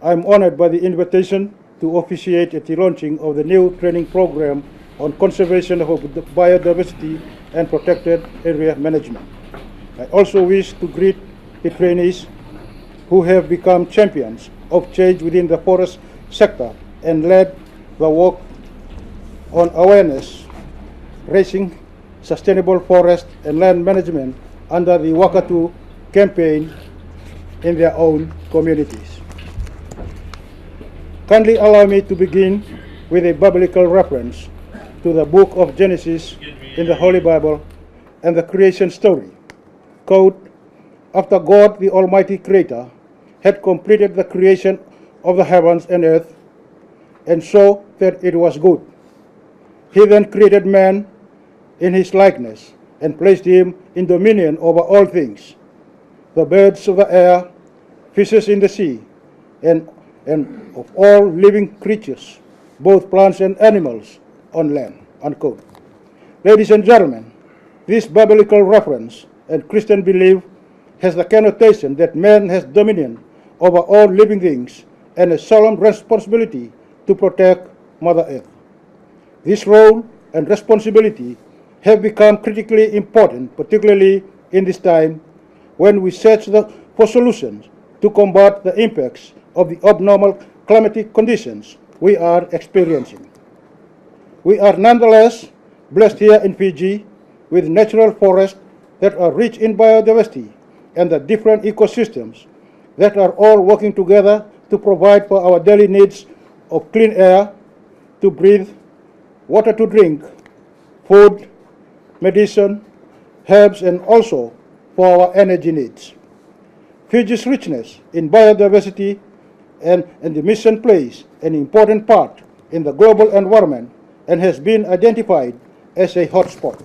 I'm honored by the invitation to officiate at the launching of the new training program on conservation of biodiversity and protected area management. I also wish to greet the trainees who have become champions of change within the forest sector and led the work on awareness, raising sustainable forest and land management under the Wakatu campaign in their own communities. Kindly allow me to begin with a biblical reference to the book of Genesis in the Holy Bible and the creation story. Quote, "After God, the Almighty Creator, had completed the creation of the heavens and earth, and saw that it was good. He then created man in his likeness, and placed him in dominion over all things, the birds of the air, fishes in the sea, and of all living creatures, both plants and animals on land." Unquote. Ladies and gentlemen, this biblical reference and Christian belief has the connotation that man has dominion over all living things and a solemn responsibility to protect Mother Earth. This role and responsibility have become critically important, particularly in this time when we search for solutions to combat the impacts of the abnormal climatic conditions we are experiencing. We are nonetheless blessed here in Fiji with natural forests that are rich in biodiversity and the different ecosystems that are all working together to provide for our daily needs of clean air to breathe, water to drink, food, medicine, herbs, and also for our energy needs. Fiji's richness in biodiversity and the mission plays an important part in the global environment and has been identified as a hotspot.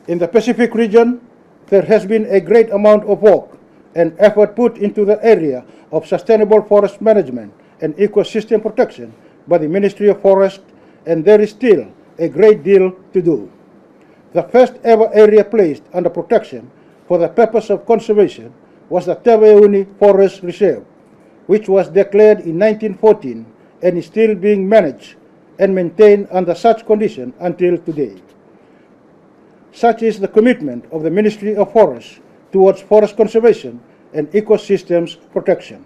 In the Pacific region, there has been a great amount of work and effort put into the area of sustainable forest management and ecosystem protection by the Ministry of Forest, and there is still a great deal to do. The first ever area placed under protection for the purpose of conservation was the Teweuni Forest Reserve, which was declared in 1914 and is still being managed and maintained under such conditions until today. Such is the commitment of the Ministry of Forests towards forest conservation and ecosystems protection.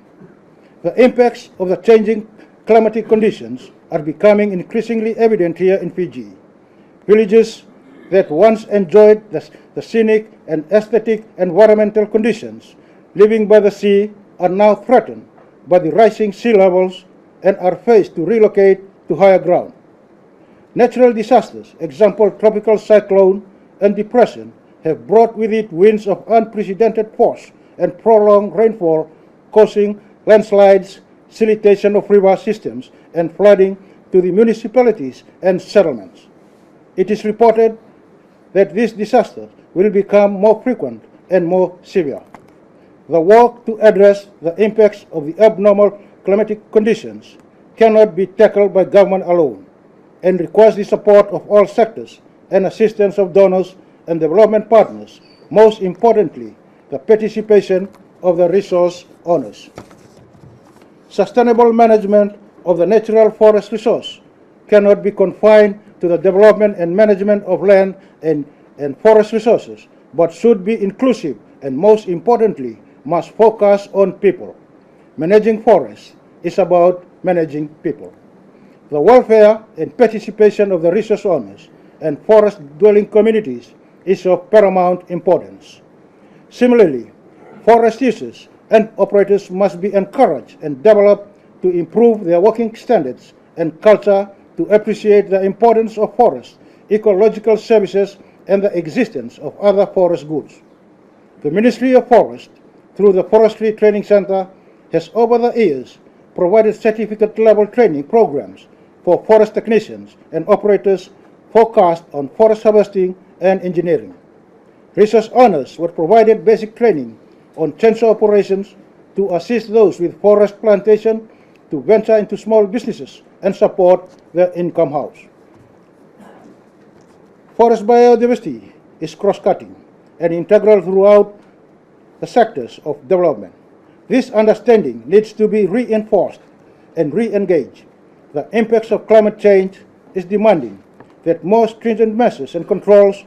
The impacts of the changing climatic conditions are becoming increasingly evident here in Fiji. Villages that once enjoyed the scenic and aesthetic environmental conditions living by the sea are now threatened by the rising sea levels and are faced to relocate to higher ground. Natural disasters, example tropical cyclone and depression, have brought with it winds of unprecedented force and prolonged rainfall, causing landslides, siltation of river systems, and flooding to the municipalities and settlements. It is reported that these disasters will become more frequent and more severe. The work to address the impacts of the abnormal climatic conditions cannot be tackled by government alone and requires the support of all sectors and assistance of donors and development partners, most importantly, the participation of the resource owners. Sustainable management of the natural forest resource cannot be confined to the development and management of land and forest resources, but should be inclusive and, most importantly, must focus on people. Managing forests is about managing people. The welfare and participation of the resource owners and forest-dwelling communities is of paramount importance. Similarly, forest users and operators must be encouraged and developed to improve their working standards and culture to appreciate the importance of forests, ecological services, and the existence of other forest goods. The Ministry of Forest, through the Forestry Training Center, has over the years provided certificate-level training programs for forest technicians and operators focused on forest harvesting and engineering. Resource owners were provided basic training on chainsaw operations to assist those with forest plantation to venture into small businesses and support their income house. Forest biodiversity is cross-cutting and integral throughout the sectors of development. This understanding needs to be reinforced and re-engaged. The impacts of climate change is demanding that more stringent measures and controls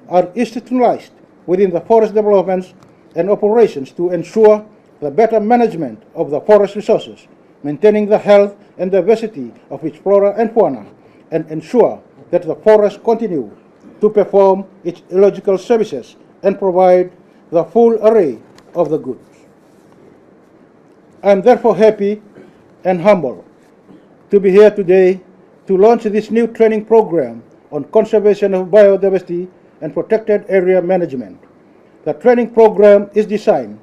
are institutionalized within the forest developments and operations to ensure the better management of the forest resources, maintaining the health and diversity of its flora and fauna, and ensure that the forests continue to perform its ecological services and provide the full array of the goods. I am therefore happy and humbled to be here today to launch this new training program on conservation of biodiversity and protected area management. The training program is designed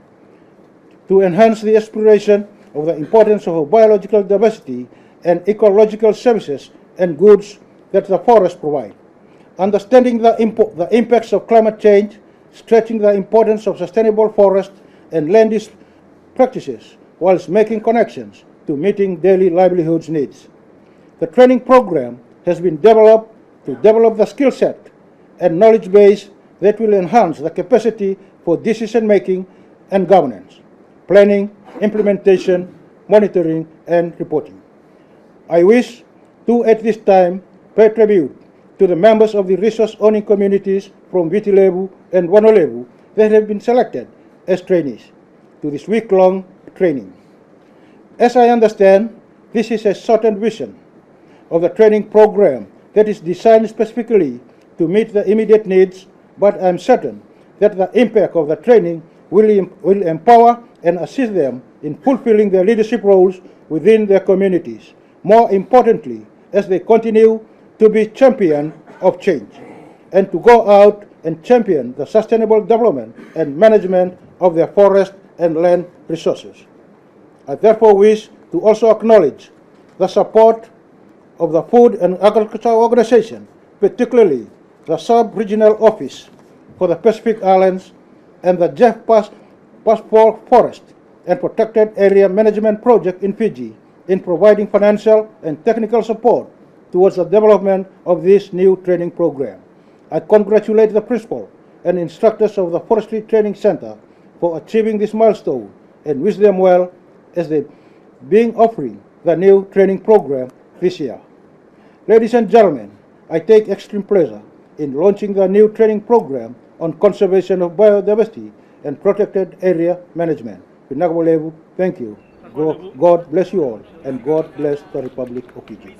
to enhance the exploration of the importance of biological diversity and ecological services and goods that the forests provide. Understanding the impacts of climate change, stretching the importance of sustainable forest and land use practices, whilst making connections to meeting daily livelihoods needs. The training program has been developed to develop the skill set and knowledge base that will enhance the capacity for decision making and governance, planning, implementation, monitoring, and reporting. I wish to at this time pay tribute to the members of the resource owning communities from Viti Levu and Wano Levu that have been selected as trainees to this week-long training. As I understand, this is a shortened version of the training program that is designed specifically to meet the immediate needs, but I am certain that the impact of the training will empower and assist them in fulfilling their leadership roles within their communities. More importantly, as they continue to be champion of change and to go out and champion the sustainable development and management of their forest and land resources. I therefore wish to also acknowledge the support of the Food and Agriculture Organization, particularly the Sub-Regional Office for the Pacific Islands and the Jeff Passport Forest and Protected Area Management Project in Fiji in providing financial and technical support towards the development of this new training program. I congratulate the principal and instructors of the Forestry Training Center for achieving this milestone and wish them well as they being offering the new training program this year. Ladies and gentlemen, I take extreme pleasure in launching the new training program on conservation of biodiversity and protected area management. Thank you. God bless you all, and God bless the Republic of Fiji.